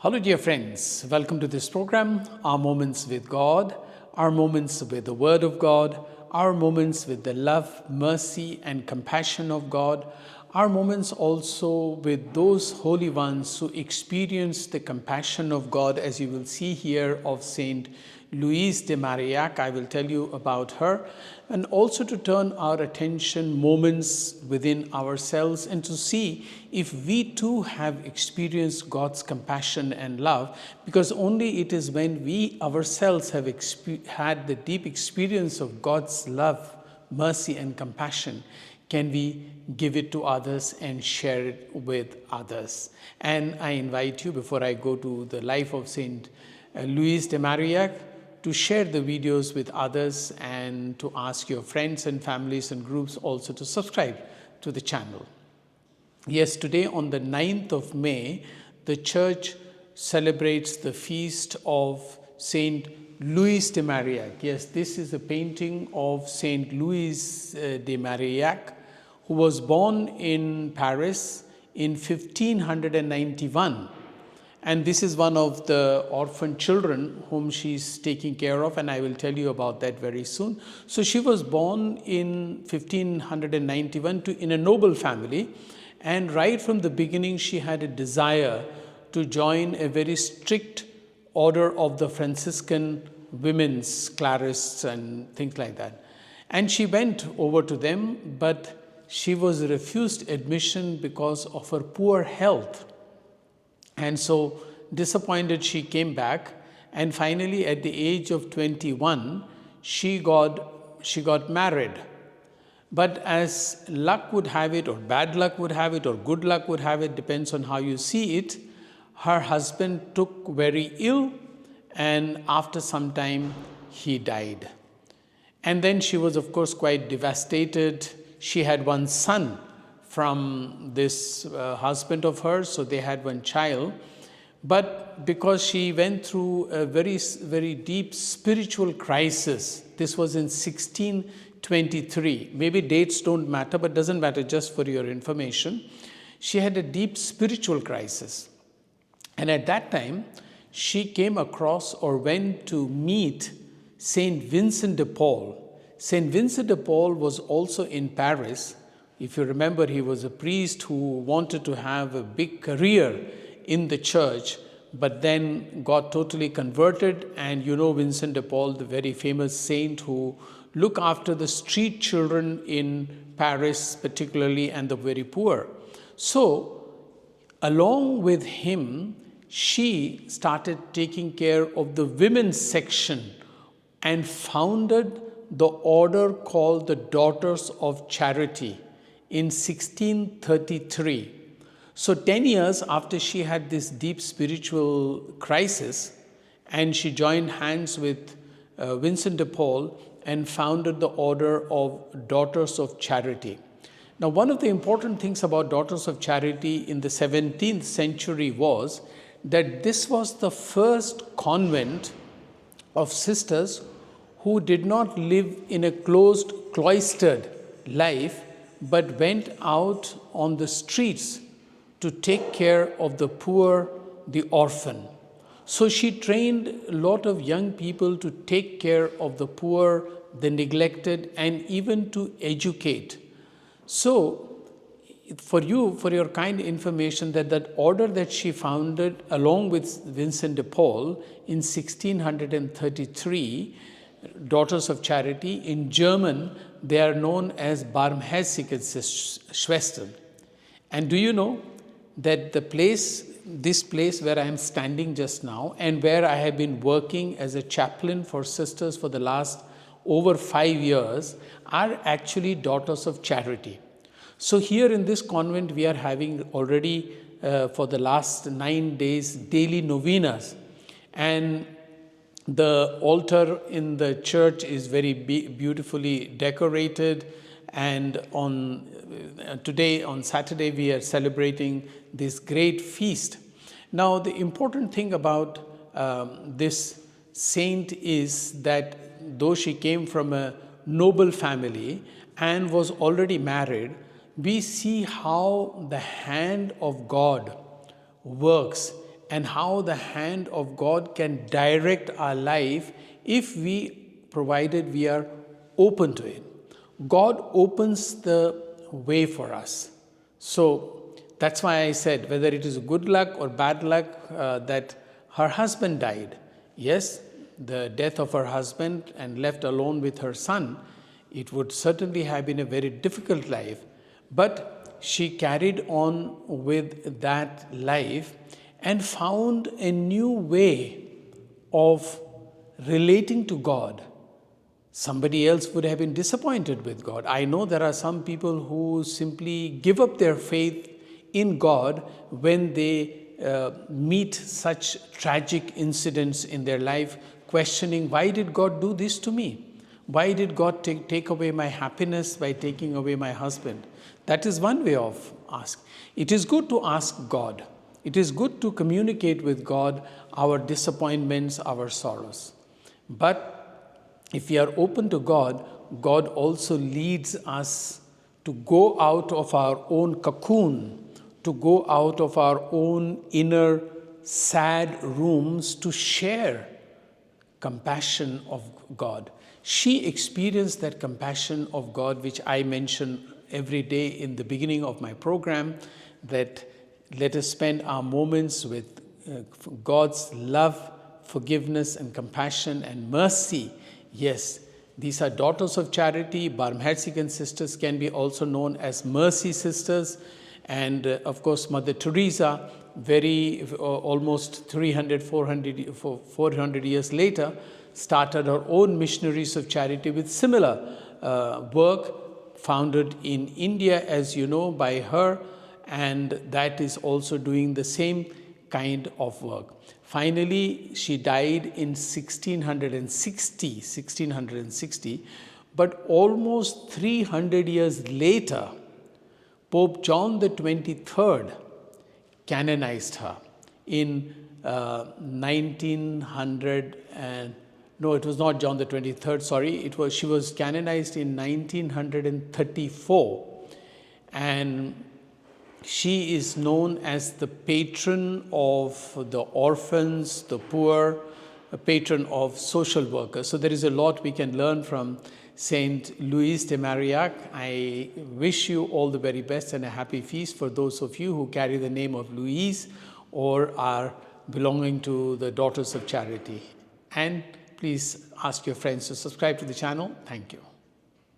Hello, dear friends. Welcome to this program, Our Moments with God, our moments with the Word of God, our moments with the love, mercy, and compassion of God, our moments also with those holy ones who experience the compassion of God, as you will see here of Saint Louise de Marillac. I will tell you about her, and also to turn our attention moments within ourselves and to see if we too have experienced God's compassion and love, because only it is when we ourselves have had the deep experience of God's love, mercy, and compassion can we give it to others and share it with others. And I invite you, before I go to the life of Saint Louise de Marillac, to share the videos with others and to ask your friends and families and groups also to subscribe to the channel. Yes, today on the 9th of May, the church celebrates the feast of Saint Louise de Marillac. Yes, this is a painting of Saint Louise de Marillac, who was born in Paris in 1591. And this is one of the orphan children whom she's taking care of, and I will tell you about that very soon. So she was born in 1591 in a noble family, and right from the beginning she had a desire to join a very strict order of the Franciscan women's clarists and things like that. And she went over to them, but she was refused admission because of her poor health. And so, disappointed, she came back, and finally at the age of 21, she got married. But as luck would have it, or bad luck would have it, or good luck would have it, depends on how you see it, her husband took very ill, and after some time he died. And then she was, of course, quite devastated. She had one son from this husband of hers, so they had one child. But because she went through a very, very deep spiritual crisis, this was in 1623. Maybe dates don't matter, but doesn't matter, just for your information. She had a deep spiritual crisis. And at that time, she came across or went to meet Saint Vincent de Paul. Saint Vincent de Paul was also in Paris. If you remember, he was a priest who wanted to have a big career in the church, but then got totally converted. And you know Vincent de Paul, the very famous saint who looked after the street children in Paris particularly, and the very poor. So along with him, she started taking care of the women's section and founded the order called the Daughters of Charity in 1633. So 10 years after she had this deep spiritual crisis, and she joined hands with Vincent de Paul and founded the order of Daughters of Charity. Now, one of the important things about Daughters of Charity in the 17th century was that this was the first convent of sisters who did not live in a closed, cloistered life, but went out on the streets to take care of the poor, the orphan. So she trained a lot of young people to take care of the poor, the neglected, and even to educate. So for your kind information, that order that she founded along with Vincent de Paul in 1633, Daughters of Charity, in German, they are known as Barmherzigkeitsschwestern. And do you know that this place where I am standing just now, and where I have been working as a chaplain for sisters for the last over 5 years, are actually Daughters of Charity. So here in this convent, we are having already for the last 9 days daily novenas. And the altar in the church is very beautifully decorated, and on Saturday, we are celebrating this great feast. Now, the important thing about this saint is that though she came from a noble family and was already married, we see how the hand of God works and how the hand of God can direct our life if provided we are open to it. God opens the way for us. So that's why I said, whether it is good luck or bad luck that her husband died. Yes, the death of her husband and left alone with her son, it would certainly have been a very difficult life. But she carried on with that life and found a new way of relating to God. Somebody else would have been disappointed with God. I know there are some people who simply give up their faith in God when they meet such tragic incidents in their life, questioning, why did God do this to me? Why did God take away my happiness by taking away my husband? That is one way of asking. It is good to ask God. It is good to communicate with God our disappointments, our sorrows. But if we are open to God, God also leads us to go out of our own cocoon, to go out of our own inner sad rooms to share compassion of God. She experienced that compassion of God, which I mention every day in the beginning of my program, that let us spend our moments with God's love, forgiveness, and compassion and mercy. Yes, these are daughters of charity. Barmherzigan sisters can be also known as mercy sisters. And of course, Mother Teresa, almost 400 years later, started her own missionaries of charity with similar work, founded in India, as you know, by her, and that is also doing the same kind of work. Finally, she died in 1660, but almost 300 years later, Pope John the 23rd canonized her in 1900 and no, it was not John the 23rd, sorry. She was canonized in 1934, and she is known as the patron of the orphans, the poor, a patron of social workers. So there is a lot we can learn from Saint Louise de Marillac. I wish you all the very best and a happy feast for those of you who carry the name of Louise or are belonging to the Daughters of Charity. And please ask your friends to subscribe to the channel. Thank you.